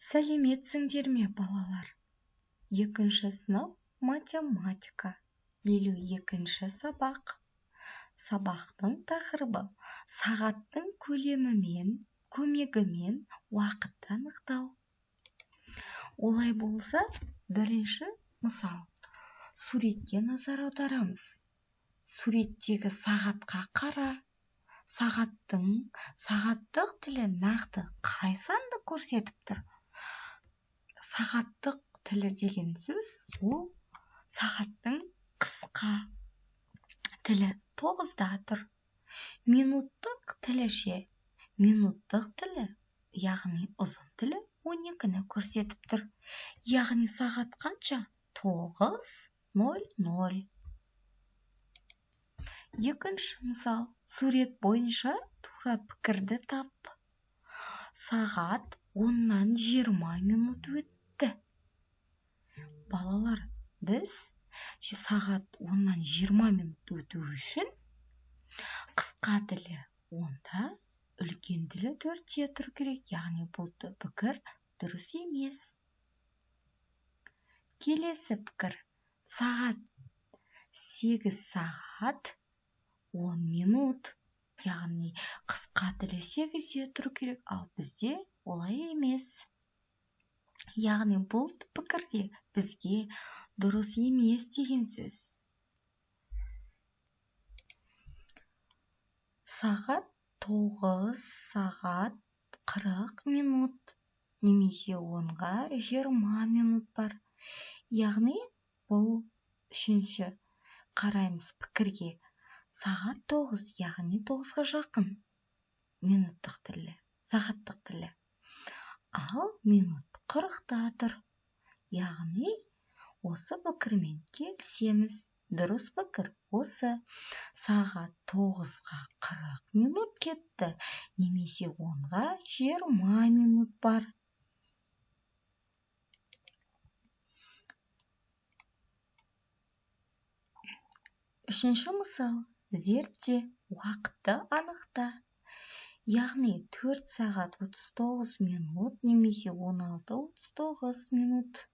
Сәлеметсіңдер ме, балалар? Екінші сынып математика. 52-ші сабақ. Сабақтың тақырыбы сағаттың көмегімен уақытты анықтау. Олай болса, бірінші мысал. Суретке назар аударамыз. Суреттегі сағатқа қара. Сағаттық тілі нақты қай санды көрсетіп тұр? Сағаттық тілі деген сөз, ол сағаттың қысқа тілі 9-да тұр. Минуттық тілі ше? Минуттық тілі, яғни ұзын тілі 12-ні көрсетіп тұр. Яғни сағат қанша? 9:00. Екінші мысал. Сурет бойынша тура пікірді тап. Сағат 10-нан 20 минут өтті. Балалар, біз сағат 10-нан 20 минут өту үшін қысқа тілі 10-да, үлкен тілі 4-те тұру керек. Яғни бұл пікір дұрыс емес. Келесі пікір. Сағат 8 сағат 10 минут. Яғни қысқа тілі 8-де тұру керек, ал бізде олай емес. Яғни бұл пікірде бізге дұрыс емес деген сөз. Сағат 9 сағат 40 минут, немесе 10-ға 20 минут бар. Яғни бұл үшінші қараймыз пікірге. Сағат 9, яғни 9-ға жақын минуттық тілі, сағаттық тілі. Ал минут 40-да тұр. Яғни осы пікірмен келісеміз. Дұрыс пікір осы. Сағат 9-ға 40 минут кетті, немесе 10-ға 20 минут бар. Үшінші мысал. Зертте, уақытты анықта. Яғни 4 сағат 39 минут, немесе 16:39 минут.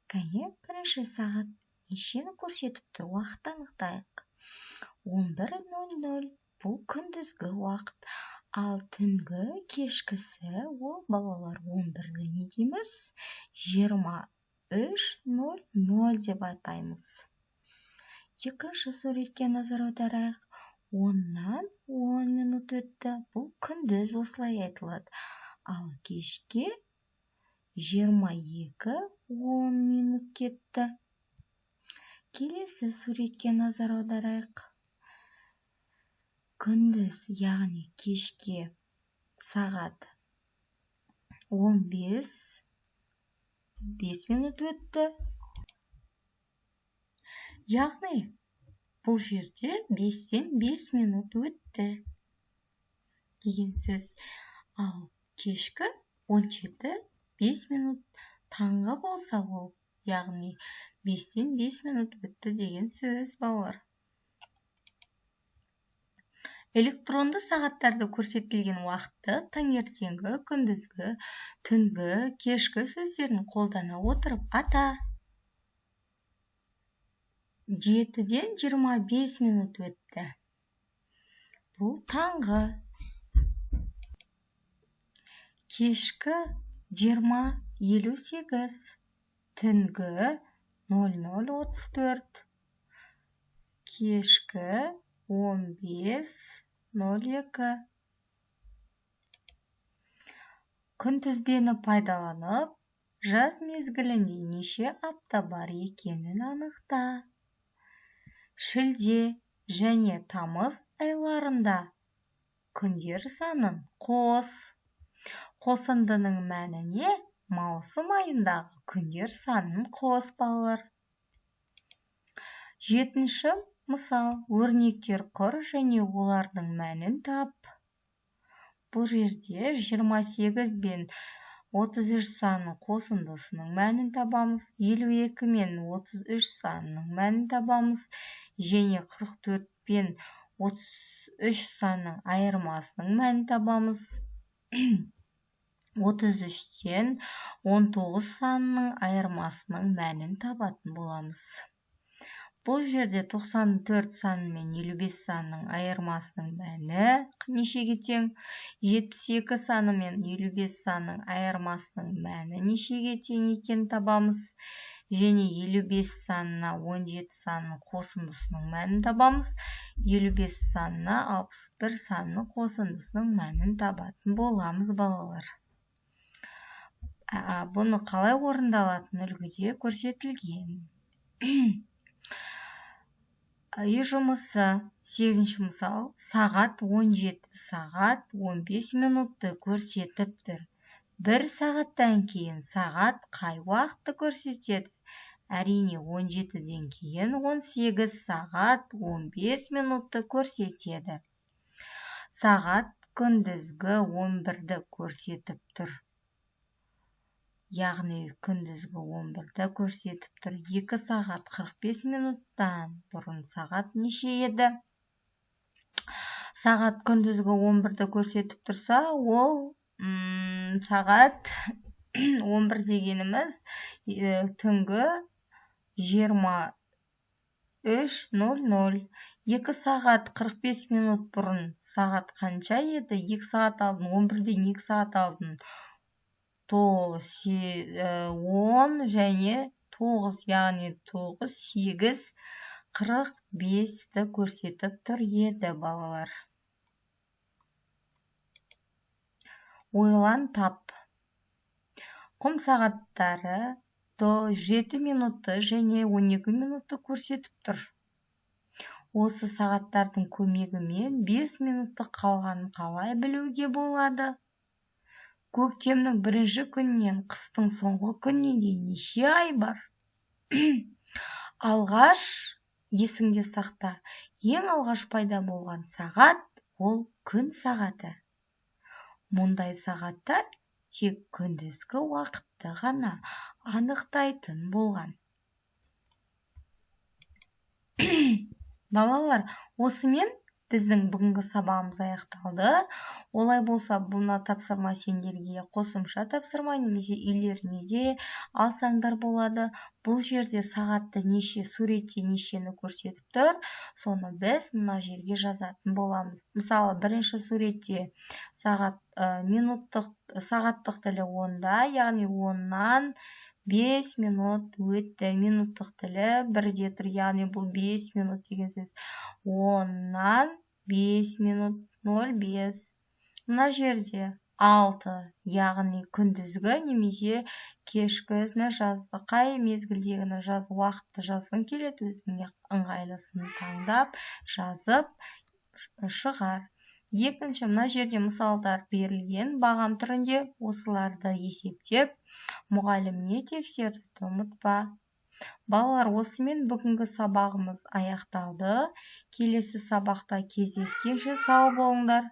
Кәне, бірінші сағат нешені көрсетіп тұр? Уақытты анықтайық. 11:00. Бұл күндізгі уақыт. Ал түнгі кешкісі, ол балалар 11-ді не дейміз? 23:00 деп атаймыз. Екінші суретке назар аударайық. 10-нан 10 минут өтті. Бұл күндіз осылай айтылады. Ал кешке 22:10 минут кетті. Келесі суретке назар аударайық. Күндіз, яғни кешке сағат 15:05 минут өтті. Яғни бұл жерде 5-тен 5 минут өтті деген сөз. Ал кешкі 17:05 минут. Таңғы болса ол, яғни 5-тен 5 минут өтті деген сөз, балалар. Электронды сағаттарды көрсетілген уақытты таңертеңгі, күндізгі, түнгі, кешкі сөздерін қолдана отырып ата. 7-ден 25 минут өтті. Бұл таңғы. Кешкі 20:58. Түнгі 00:34. Кешкі 15:02. Күнтізбені пайдаланып, жаз мезгілінде неше апта бар екенін анықта. Шілде және тамыз айларында күндер санын қос. Қосындының мәні не? Маусым айындағы күндер санын қос, балалар. 7-ші мысал. Өрнектер құр және олардың мәнін тап. Бұл жерде 28 бен 33 санының қосындысының мәнін табамыз. 52 мен 33 санының мәнін табамыз. Және 44 пен 33 санның айырмасының мәнін табамыз. 33-тен 19 санының айырмасының мәнін табатын боламыз. Бұл жерде 94 саны мен 55 санының айырмасының мәні нешеге тең? 72 саны мен 55 санының айырмасының мәні нешеге тең екенін табамыз. Және 55 санына 17 санының қосындысының мәнін табамыз. 55 санына 61 санының қосындысының мәнін табатын боламыз, балалар. Бұны қалай орындалатын үлгіде көрсетілген. Үй жұмысы 8-ші мысал. Сағат 17 сағат 15 минутты көрсетіп тұр. 1 сағаттан кейін сағат қай уақытты көрсетеді? Әрине 17-ден кейін 18 сағат 15 минутты көрсетеді. Сағат күндізгі 11-ді көрсетіп тұр. Яғни күндізгі 11-ді көрсетіп тұр. 2 сағат 45 минуттан бұрын сағат неше еді? Сағат күндізгі 11-ді көрсетіп тұрса, ол сағат 11 дегеніміз түнгі 23:00. 2 сағат 45 минут бұрын сағат қанша еді? 2 сағат алдын, 11-ден 2 сағат алдын 10 және 9, яғни 9, 8, 45-ті көрсетіп тұр еді, балалар. Ойлан тап. Құм сағаттары 7 минутты және 12 минутты көрсетіп тұр. Осы сағаттардың көмегімен 5 минутты қалғанын қалай білуге болады? Көктемнің бірінші күннен қыстың соңғы күніне дейін неше ай бар? Алғаш, есіңде сақта, ең алғаш пайда болған сағат ол күн сағаты. Мұндай сағаттар тек күндізгі уақытты ғана анықтайтын болған. Балалар, осымен біздің бүгінгі сабағымыз аяқталды. Олай болса, бұны тапсырма сендерге қосымша тапсырма немесе үйлеріне де алсаңдар болады. Бұл жерде сағатты неше, суретте нешені көрсетіп тұр, соны біз мына жерге жазатын боламыз. Мысалы, бірінші суретте сағаттық тілі 10-да, яғни 10-нан 5 минут өтті. Минуттық тілі 1-де тұр, яғни бұл 5 минут деген сөз. 10-нан 5 минут 05. Мына жерде 6, яғни күндізгі немесе кешкіні жазды. Қай мезгілдегіні уақытты жазғың келеді, өзіңе ыңғайлысын таңдап, жазып шығар. Екінші, мына жерде мысалдар берілген баған түрінде, осыларды есептеп, мұғаліміне тексеруді ұмытпа. Балалар, осымен бүгінгі сабағымыз аяқталды. Келесі сабақта кездескенше сау болыңдар.